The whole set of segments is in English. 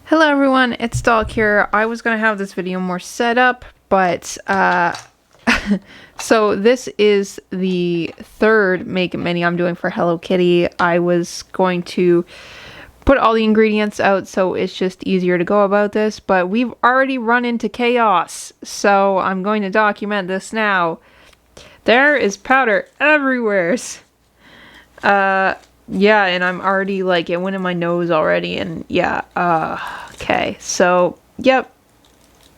Hello everyone, it's Dalk here. I was going to have this video more set up, but so this is the third Make It Mini I'm doing for Hello Kitty. I was going to put all the ingredients out so it's just easier to go about this, but we've already run into chaos, so I'm going to document this now. There is powder everywhere. Yeah, and I'm already, like, it went in my nose already, and yeah, okay, so, yep,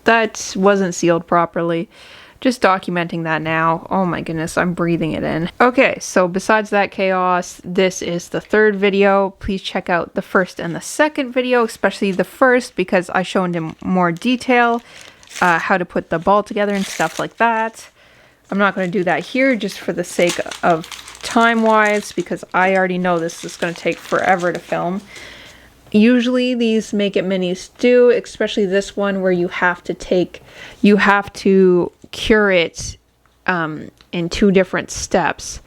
that wasn't sealed properly. Just documenting that now. Oh my goodness, I'm breathing it in. Okay, so besides that chaos, this is the third video. Please check out the first and the second video, especially the first, because I showed in more detail how to put the ball together and stuff like that. I'm not going to do that here just for the sake of time-wise, because I already know this is going to take forever to film. Usually these Make It Minis do, especially this one where you have to cure it in 2 different steps.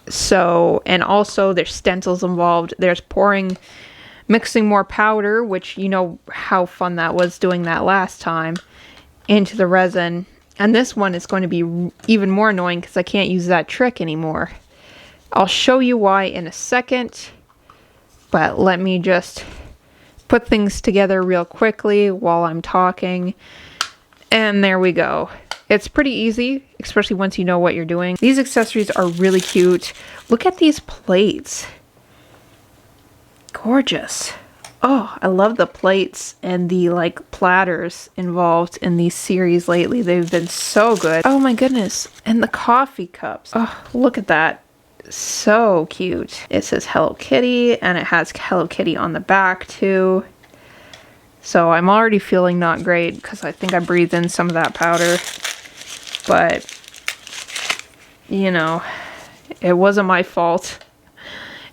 So, and also there's stencils involved. There's mixing more powder, which you know how fun that was doing that last time, into the resin. And this one is going to be even more annoying because I can't use that trick anymore. I'll show you why in a second, but let me just put things together real quickly while I'm talking. And there we go. It's pretty easy, especially once you know what you're doing. These accessories are really cute. Look at these plates. Gorgeous. Oh, I love the plates and the like platters involved in these series lately. They've been so good. Oh my goodness. And the coffee cups. Oh, look at that. So cute. It says Hello Kitty and it has Hello Kitty on the back too. So I'm already feeling not great because I think I breathed in some of that powder. But, you know, it wasn't my fault.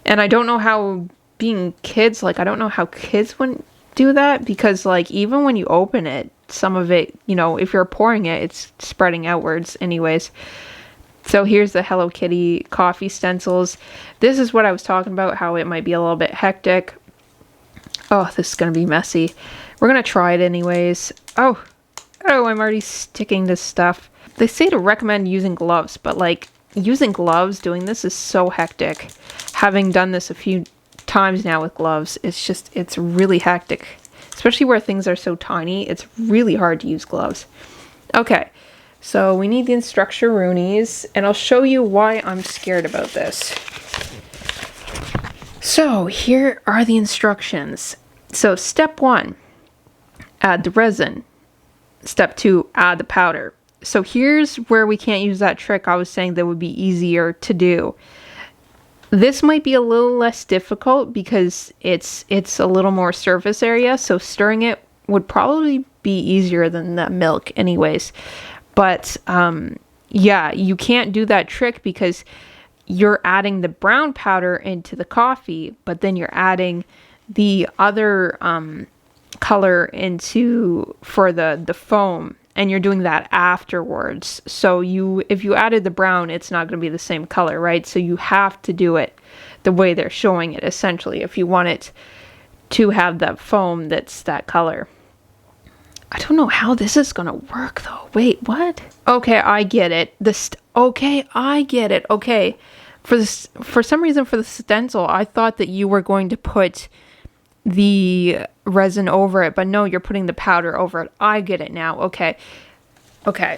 And I don't know how being kids, like, I don't know how kids wouldn't do that, because, like, even when you open it, some of it, you know, if you're pouring it, it's spreading outwards anyways. So here's the Hello Kitty coffee stencils. This is what I was talking about, how it might be a little bit hectic. Oh, this is going to be messy. We're going to try it anyways. Oh, I'm already sticking to stuff. They say to recommend using gloves, but, like, using gloves, doing this is so hectic. Having done this a few times now with gloves, it's really hectic, especially where things are so tiny. It's really hard to use gloves. Okay, so we need the Instructure-roonies, and I'll show you why I'm scared about this. So here are the instructions. So step 1, add the resin. Step 2, add the powder. So here's where we can't use that trick I was saying that would be easier to do. This might be a little less difficult because it's a little more surface area, so stirring it would probably be easier than the milk anyways. But yeah, you can't do that trick because you're adding the brown powder into the coffee, but then you're adding the other color for the foam, and you're doing that afterwards. So if you added the brown, it's not going to be the same color, right? So you have to do it the way they're showing it, essentially, if you want it to have that foam that's that color. I don't know how this is going to work, though. Wait, what? Okay, I get it. Okay, I get it. Okay, for some reason, for the stencil, I thought that you were going to put the resin over it, but no, you're putting the powder over it. I get it now. Okay,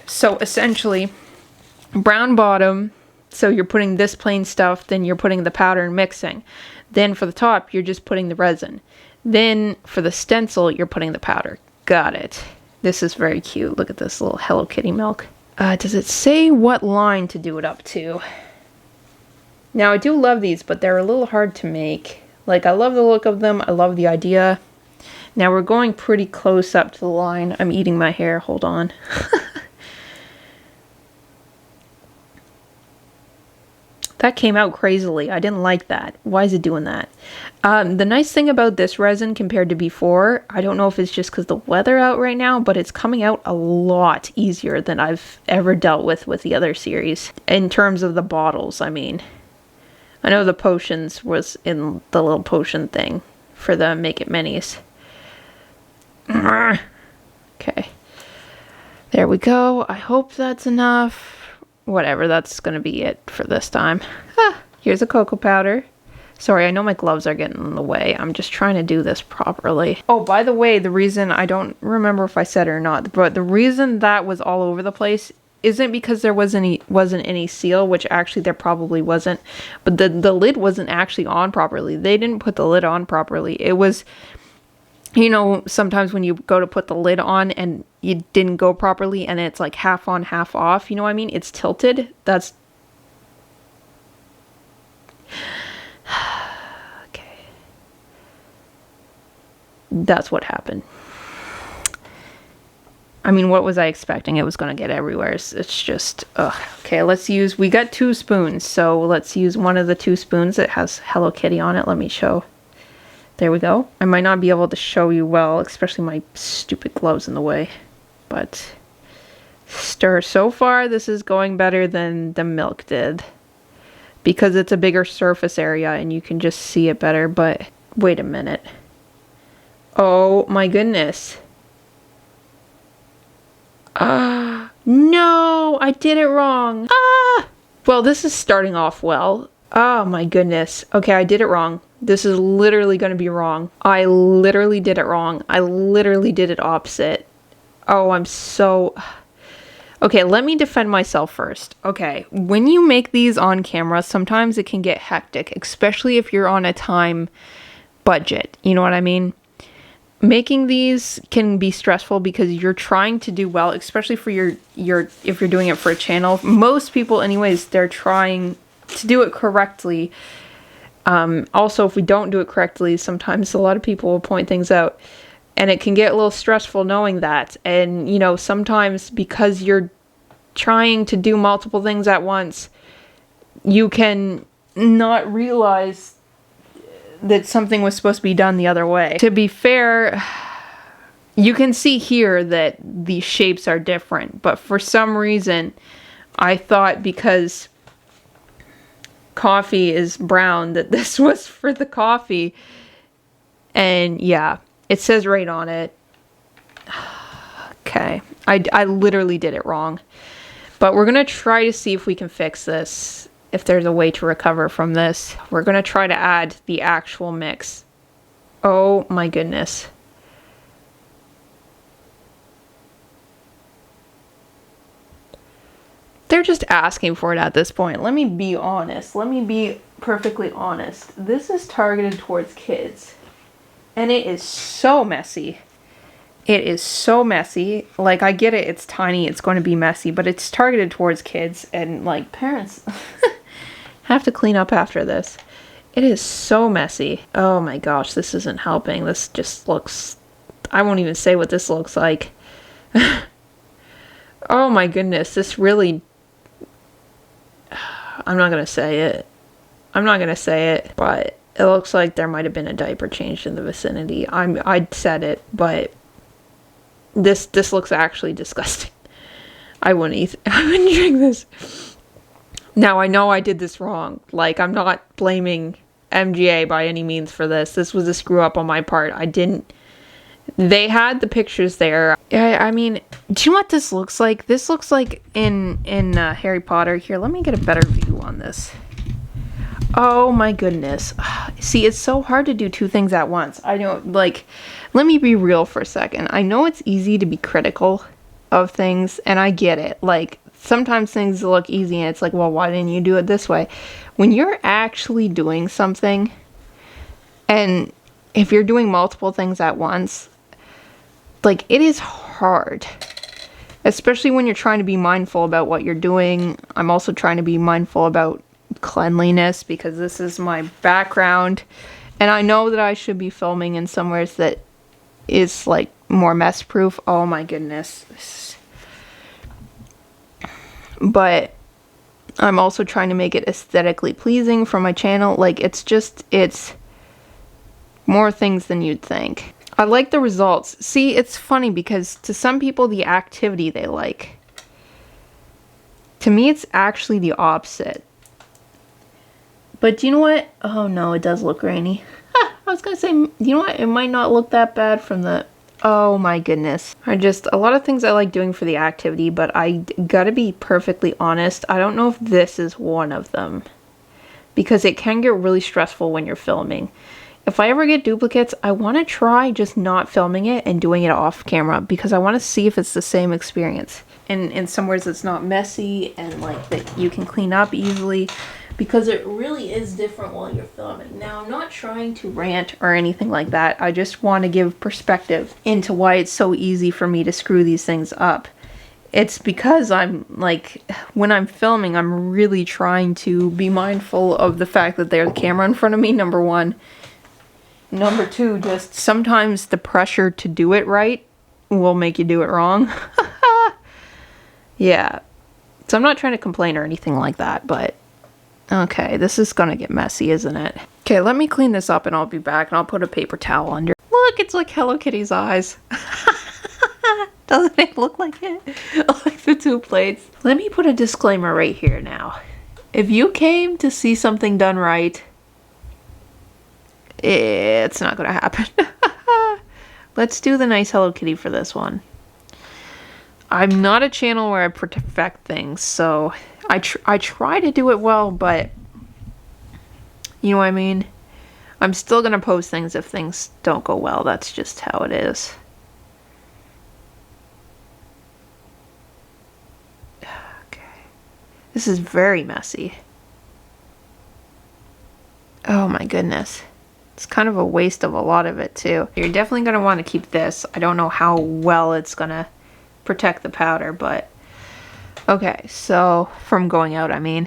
so essentially brown bottom, so you're putting this plain stuff, then you're putting the powder and mixing. Then for the top, you're just putting the resin. Then for the stencil, you're putting the powder. Got it. This is very cute. Look at this little Hello Kitty milk. Does it say what line to do it up to? Now, I do love these, but they're a little hard to make. Like, I love the look of them. I love the idea. Now, we're going pretty close up to the line. I'm eating my hair. Hold on. That came out crazily. I didn't like that. Why is it doing that? The nice thing about this resin compared to before, I don't know if it's just because the weather out right now, but it's coming out a lot easier than I've ever dealt with the other series. In terms of the bottles, I mean. I know the potions was in the little potion thing for the Make It Minis. Okay. There we go. I hope that's enough. Whatever, that's gonna be it for this time. Here's a cocoa powder. Sorry, I know my gloves are getting in the way. I'm just trying to do this properly. Oh, by the way, the reason, I don't remember if I said it or not, but the reason that was all over the place isn't because there wasn't any seal, which actually there probably wasn't, but the lid wasn't actually on properly. They didn't put the lid on properly. It was, you know, sometimes when you go to put the lid on and you didn't go properly and it's like half on, half off, you know what I mean? It's tilted. That's... okay. That's what happened. I mean, what was I expecting? It was going to get everywhere. It's just, ugh. Okay, let's use, we got 2 spoons, so let's use one of the 2 spoons that has Hello Kitty on it. Let me show. There we go. I might not be able to show you well, especially my stupid gloves in the way. But stir. So far, this is going better than the milk did. Because it's a bigger surface area and you can just see it better. But wait a minute. Oh my goodness. No, I did it wrong. Well, this is starting off well. Oh my goodness. Okay, I did it wrong. This is literally going to be wrong. I literally did it wrong. I literally did it opposite. Oh, I'm so... Okay, let me defend myself first. Okay, when you make these on camera, sometimes it can get hectic, especially if you're on a time budget. You know what I mean? Making these can be stressful because you're trying to do well, especially for your if you're doing it for a channel. Most people anyways, they're trying to do it correctly. Also, if we don't do it correctly, sometimes a lot of people will point things out and it can get a little stressful knowing that. And, you know, sometimes because you're trying to do multiple things at once, you can not realize that something was supposed to be done the other way. To be fair, you can see here that the shapes are different, but for some reason, I thought because coffee is brown that this was for the coffee. And yeah, it says right on it. Okay, I literally did it wrong. But we're gonna try to see if we can fix this. If there's a way to recover from this. We're gonna try to add the actual mix. Oh my goodness. They're just asking for it at this point. Let me be honest. Let me be perfectly honest. This is targeted towards kids. And it is so messy. It is so messy. Like, I get it. It's tiny. It's going to be messy. But it's targeted towards kids. And, like, parents have to clean up after this. It is so messy. Oh my gosh. This isn't helping. This just looks... I won't even say what this looks like. Oh my goodness. This really... I'm not going to say it. I'm not going to say it. But it looks like there might have been a diaper changed in the vicinity. I said it. But... This looks actually disgusting. I wouldn't drink this. Now, I know I did this wrong. Like, I'm not blaming MGA by any means for this. This was a screw up on my part. I didn't... They had the pictures there. I mean, do you know what this looks like? This looks like in Harry Potter. Here, let me get a better view on this. Oh my goodness. See, it's so hard to do 2 things at once. I don't, like, let me be real for a second. I know it's easy to be critical of things, and I get it. Like, sometimes things look easy, and it's like, well, why didn't you do it this way? When you're actually doing something, and if you're doing multiple things at once, like, it is hard. Especially when you're trying to be mindful about what you're doing. I'm also trying to be mindful about cleanliness because this is my background and I know that I should be filming in somewhere that is like more mess proof. Oh my goodness. But I'm also trying to make it aesthetically pleasing for my channel. Like, it's more things than you'd think. I like the results. See, it's funny because to some people the activity they like. To me it's actually the opposite. But do you know what? Oh no, it does look grainy. I was gonna say, you know what? It might not look that bad from the... Oh my goodness. A lot of things I like doing for the activity, but I gotta be perfectly honest, I don't know if this is one of them. Because it can get really stressful when you're filming. If I ever get duplicates, I want to try just not filming it and doing it off camera because I want to see if it's the same experience. And in somewhere it's not messy and like that you can clean up easily because it really is different while you're filming. Now, I'm not trying to rant or anything like that. I just want to give perspective into why it's so easy for me to screw these things up. It's because I'm like, when I'm filming, I'm really trying to be mindful of the fact that there's a camera in front of me, number one. Number two, just sometimes the pressure to do it right will make you do it wrong. Yeah. So I'm not trying to complain or anything like that, but okay, this is gonna get messy, isn't it? Okay, let me clean this up and I'll be back and I'll put a paper towel under. Look, it's like Hello Kitty's eyes. Doesn't it look like it? Like the two plates. Let me put a disclaimer right here now. If you came to see something done right, it's not gonna happen. Let's do the nice Hello Kitty for this one. I'm not a channel where I perfect things, so I try to do it well, but you know what I mean? I'm still gonna post things if things don't go well. That's just how it is. This is very messy. Oh my goodness. It's kind of a waste of a lot of it too. You're definitely going to want to keep this. I don't know how well it's going to protect the powder, but okay, so from going out, I mean.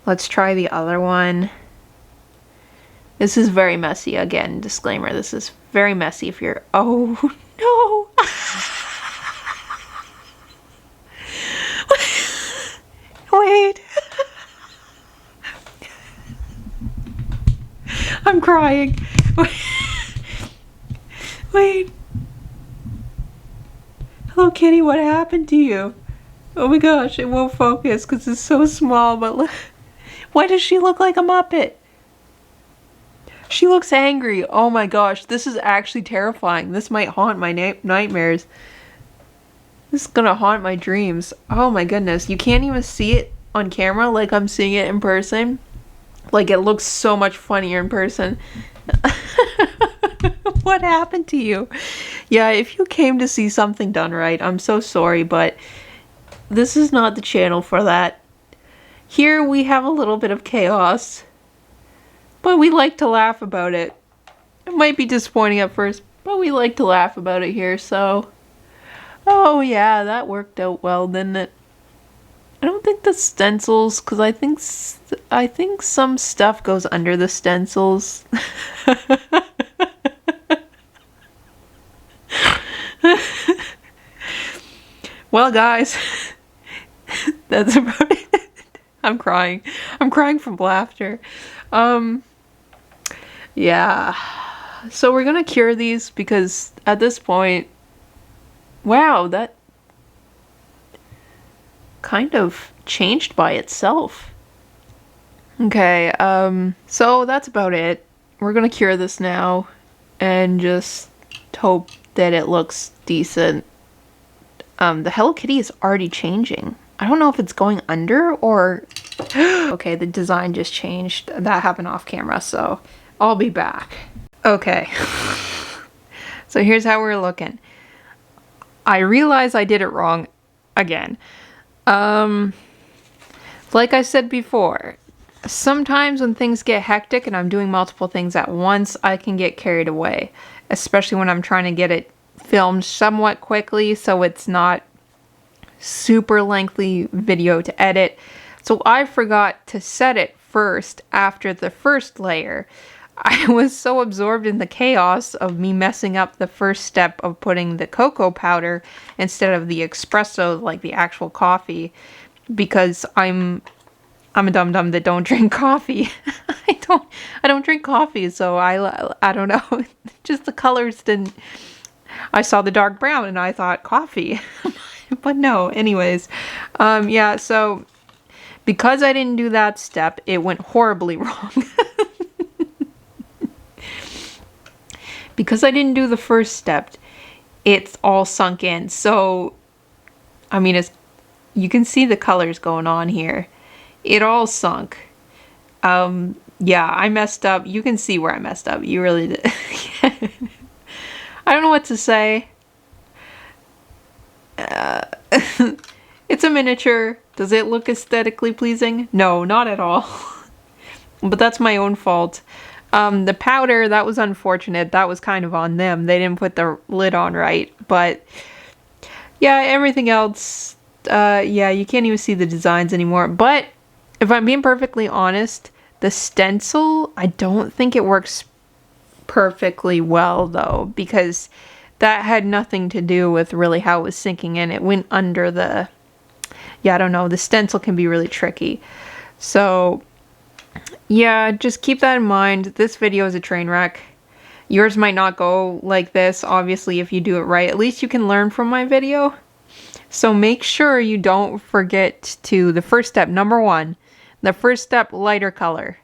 Let's try the other one. This is very messy. Again, disclaimer, this is very messy if you're... Oh no! Wait. I'm crying. Wait. Hello Kitty, what happened to you? Oh my gosh, it won't focus because it's so small, but look. Why does she look like a Muppet? She looks angry. Oh my gosh, this is actually terrifying. This might haunt my nightmares. This is gonna haunt my dreams. Oh my goodness. You can't even see it on camera like I'm seeing it in person. Like, it looks so much funnier in person. What happened to you? Yeah, if you came to see something done right, I'm so sorry, but this is not the channel for that. Here we have a little bit of chaos, but we like to laugh about it. It might be disappointing at first, but we like to laugh about it here, so... Oh yeah, that worked out well, didn't it? I don't think the stencils, because I think some stuff goes under the stencils. Well, guys, that's about it. I'm crying. I'm crying from laughter. Yeah. So we're gonna cure these because at this point, wow, that kind of changed by itself. Okay, so that's about it. We're gonna cure this now and just hope that it looks decent. The Hello Kitty is already changing. I don't know if it's going under or... Okay, the design just changed. That happened off camera, so I'll be back. Okay. So here's how we're looking. I realize I did it wrong again. Like I said before, sometimes when things get hectic and I'm doing multiple things at once, I can get carried away, especially when I'm trying to get it filmed somewhat quickly so it's not super lengthy video to edit. So I forgot to set it first after the first layer. I was so absorbed in the chaos of me messing up the first step of putting the cocoa powder instead of the espresso, like the actual coffee, because I'm a dum-dum that don't drink coffee. I don't drink coffee, so I don't know. Just the colors didn't... I saw the dark brown and I thought coffee. But no, anyways. Yeah, so because I didn't do that step, it went horribly wrong. Because I didn't do the first step, it's all sunk in. So, I mean, you can see the colors going on here. It all sunk. Yeah, I messed up. You can see where I messed up. You really did. I don't know what to say. It's a miniature. Does it look aesthetically pleasing? No, not at all. But that's my own fault. The powder, that was unfortunate. That was kind of on them. They didn't put the lid on right. But yeah, everything else, yeah, you can't even see the designs anymore. But if I'm being perfectly honest, the stencil, I don't think it works perfectly well though, because that had nothing to do with really how it was sinking in. It went under the, yeah, I don't know. The stencil can be really tricky. So yeah, just keep that in mind. This video is a train wreck. Yours might not go like this, obviously, if you do it right. At least you can learn from my video. So make sure you don't forget to, the first step, number 1, the first step, lighter color.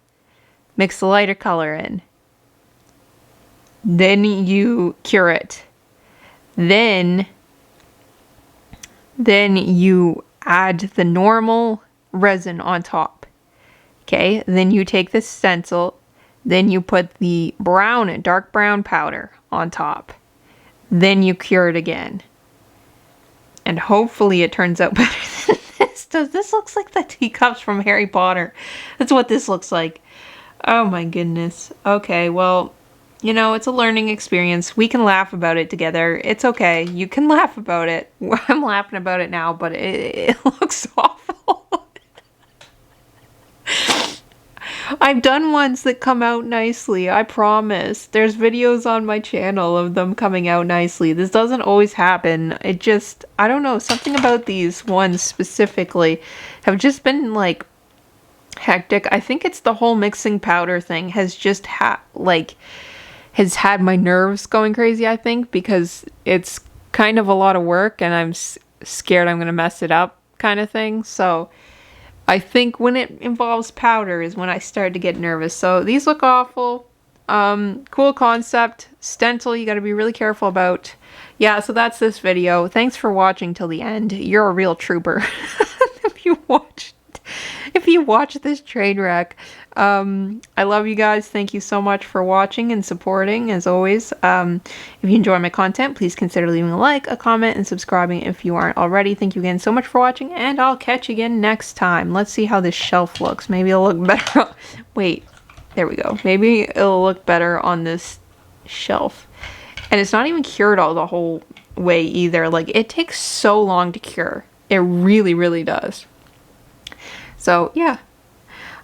Mix the lighter color in. Then you cure it. Then you add the normal resin on top. Okay, then you take the stencil, then you put the brown, dark brown powder on top. Then you cure it again. And hopefully it turns out better than this does. This looks like the teacups from Harry Potter. That's what this looks like. Oh my goodness. Okay, well, you know, it's a learning experience. We can laugh about it together. It's okay. You can laugh about it. I'm laughing about it now, but it looks awful. I've done ones that come out nicely, I promise. There's videos on my channel of them coming out nicely. This doesn't always happen. It just, I don't know, something about these ones specifically have just been like hectic. I think it's the whole mixing powder thing has just has had my nerves going crazy, I think, because it's kind of a lot of work and I'm scared I'm going to mess it up kind of thing. So I think when it involves powder is when I start to get nervous. So these look awful. Cool concept. Stencil you got to be really careful about. Yeah, so that's this video. Thanks for watching till the end. You're a real trooper. If you watch this train wreck. I love you guys. Thank you so much for watching and supporting, as always. If you enjoy my content, please consider leaving a like, a comment, and subscribing if you aren't already. Thank you again so much for watching, and I'll catch you again next time. Let's see how this shelf looks. Maybe it'll look better. Wait, there we go. Maybe it'll look better on this shelf. And it's not even cured all the whole way either. Like, it takes so long to cure. It really, really does. So, yeah.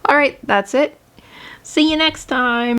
Alright, that's it. See you next time.